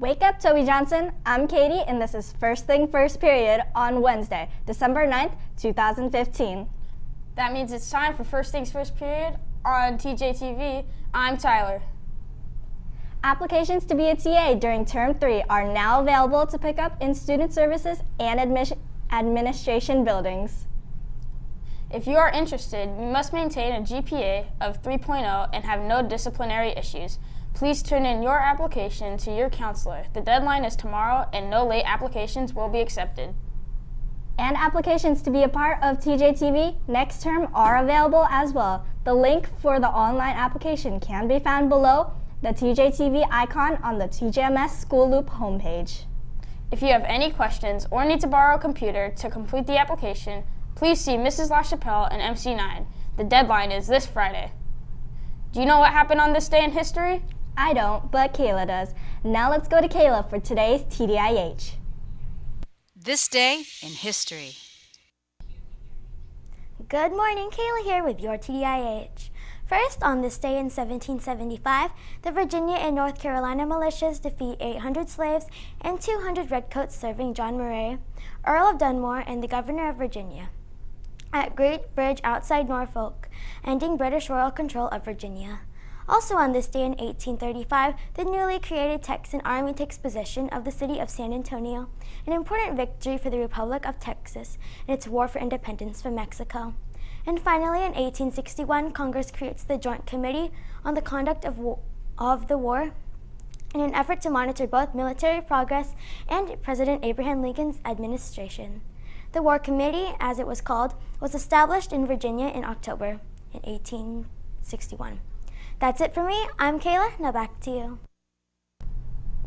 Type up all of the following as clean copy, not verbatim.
Wake up, Toby Johnson. I'm Katie, and this is First Thing First Period on Wednesday, December 9th, 2015. That means it's time for First Things First Period on TJTV. I'm Tyler. Applications to be a TA during Term 3 are now available to pick up in student services and administration buildings. If you are interested, you must maintain a GPA of 3.0 and have no disciplinary issues. Please turn in your application to your counselor. The deadline is tomorrow and no late applications will be accepted. And applications to be a part of TJTV next term are available as well. The link for the online application can be found below the TJTV icon on the TJMS School Loop homepage. If you have any questions or need to borrow a computer to complete the application, please see Mrs. LaChapelle and MC9. The deadline is this Friday. Do you know what happened on this day in history? I don't, but Kayla does. Now let's go to Kayla for today's TDIH. This day in history. Good morning, Kayla here with your TDIH. First, on this day in 1775, the Virginia and North Carolina militias defeat 800 slaves and 200 redcoats serving John Murray, Earl of Dunmore, and the Governor of Virginia, at Great Bridge outside Norfolk, ending British royal control of Virginia. Also on this day in 1835, the newly created Texan Army takes possession of the city of San Antonio, an important victory for the Republic of Texas in its war for independence from Mexico. And finally, in 1861, Congress creates the Joint Committee on the Conduct of the War in an effort to monitor both military progress and President Abraham Lincoln's administration. The War Committee, as it was called, was established in Virginia in October in 1861. That's it for me. I'm Kayla. Now back to you.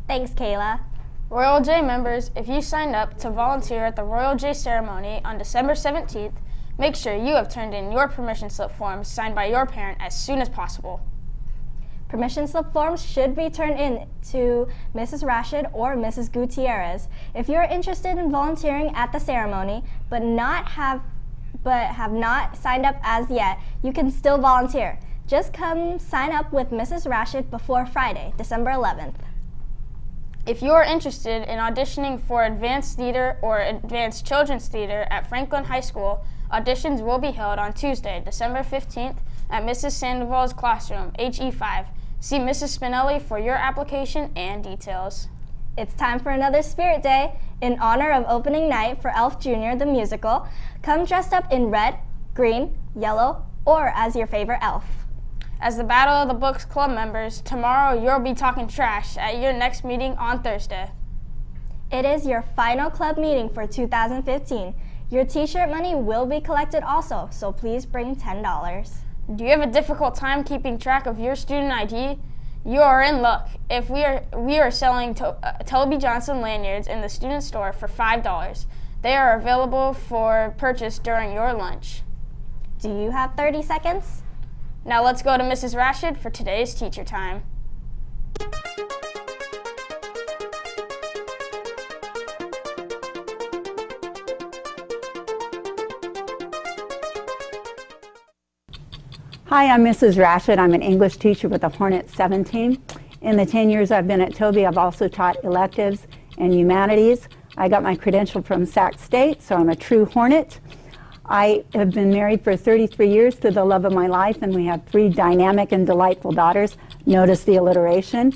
Thanks, Kayla. Royal J members, if you signed up to volunteer at the Royal J ceremony on December 17th, make sure you have turned in your permission slip forms signed by your parent as soon as possible. Permission slip forms should be turned in to Mrs. Rashid or Mrs. Gutierrez. If you're interested in volunteering at the ceremony but have not signed up as yet, you can still volunteer. Just come sign up with Mrs. Rashid before Friday, December 11th. If you are interested in auditioning for advanced theater or advanced children's theater at Franklin High School, auditions will be held on Tuesday, December 15th at Mrs. Sandoval's classroom, HE5. See Mrs. Spinelli for your application and details. It's time for another Spirit Day. In honor of opening night for Elf Jr. the musical, come dressed up in red, green, yellow, or as your favorite elf. As the Battle of the Books Club members, tomorrow you'll be talking trash at your next meeting on Thursday. It is your final club meeting for 2015. Your t-shirt money will be collected also, so please bring $10. Do you have a difficult time keeping track of your student ID? You are in luck. If we are selling Toby Johnson lanyards in the student store for $5. They are available for purchase during your lunch. Do you have 30 seconds? Now let's go to Mrs. Rashid for today's teacher time. Hi, I'm Mrs. Rashid. I'm an English teacher with the Hornet 17. In the 10 years I've been at Toby, I've also taught electives and humanities. I got my credential from Sac State, so I'm a true Hornet. I have been married for 33 years to the love of my life, and we have 3 dynamic and delightful daughters. Notice the alliteration.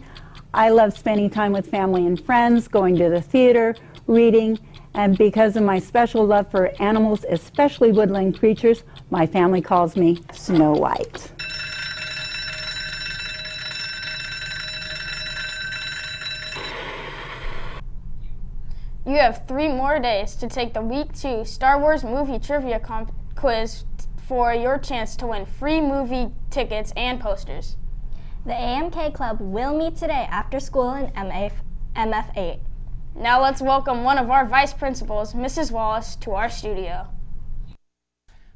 I love spending time with family and friends, going to the theater, reading, and because of my special love for animals, especially woodland creatures, my family calls me Snow White. You have 3 more days to take the Week 2 Star Wars movie trivia quiz for your chance to win free movie tickets and posters. The AMK Club will meet today after school in MF8. Now let's welcome one of our vice principals, Mrs. Wallace, to our studio.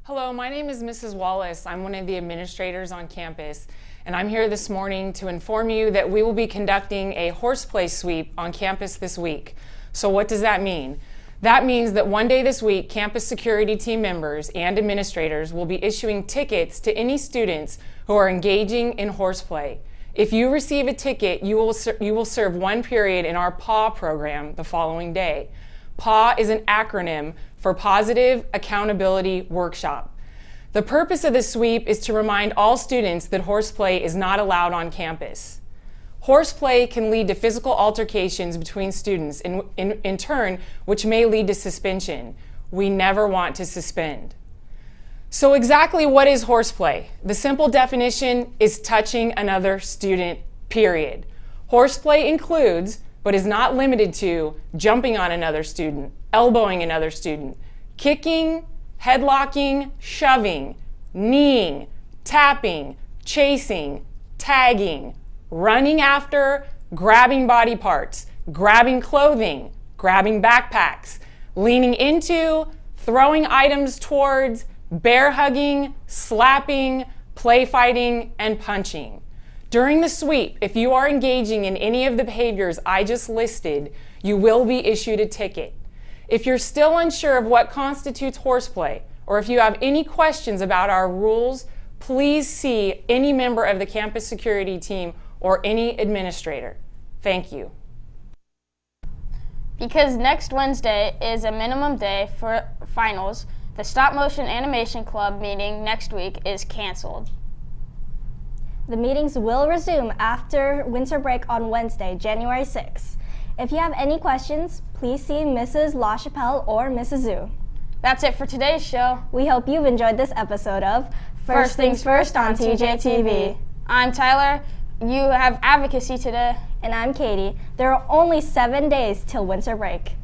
Hello, my name is Mrs. Wallace. I'm one of the administrators on campus, and I'm here this morning to inform you that we will be conducting a horseplay sweep on campus this week. So what does that mean? That means that one day this week, campus security team members and administrators will be issuing tickets to any students who are engaging in horseplay. If you receive a ticket, you will serve one period in our PAW program the following day. PAW is an acronym for Positive Accountability Workshop. The purpose of the sweep is to remind all students that horseplay is not allowed on campus. Horseplay can lead to physical altercations between students, in turn, which may lead to suspension. We never want to suspend. So exactly what is horseplay? The simple definition is touching another student, period. Horseplay includes, but is not limited to, jumping on another student, elbowing another student, kicking, headlocking, shoving, kneeing, tapping, chasing, tagging, running after, grabbing body parts, grabbing clothing, grabbing backpacks, leaning into, throwing items towards, bear hugging, slapping, play fighting, and punching. During the sweep, if you are engaging in any of the behaviors I just listed, you will be issued a ticket. If you're still unsure of what constitutes horseplay, or if you have any questions about our rules, please see any member of the campus security team or any administrator. Thank you. Because next Wednesday is a minimum day for finals, the Stop Motion Animation Club meeting next week is canceled. The meetings will resume after winter break on Wednesday, January 6th. If you have any questions, please see Mrs. LaChapelle or Mrs. Zhu. That's it for today's show. We hope you've enjoyed this episode of First Things First on TJTV. I'm Tyler. You have advocacy today. And I'm Katie. There are only 7 days till winter break.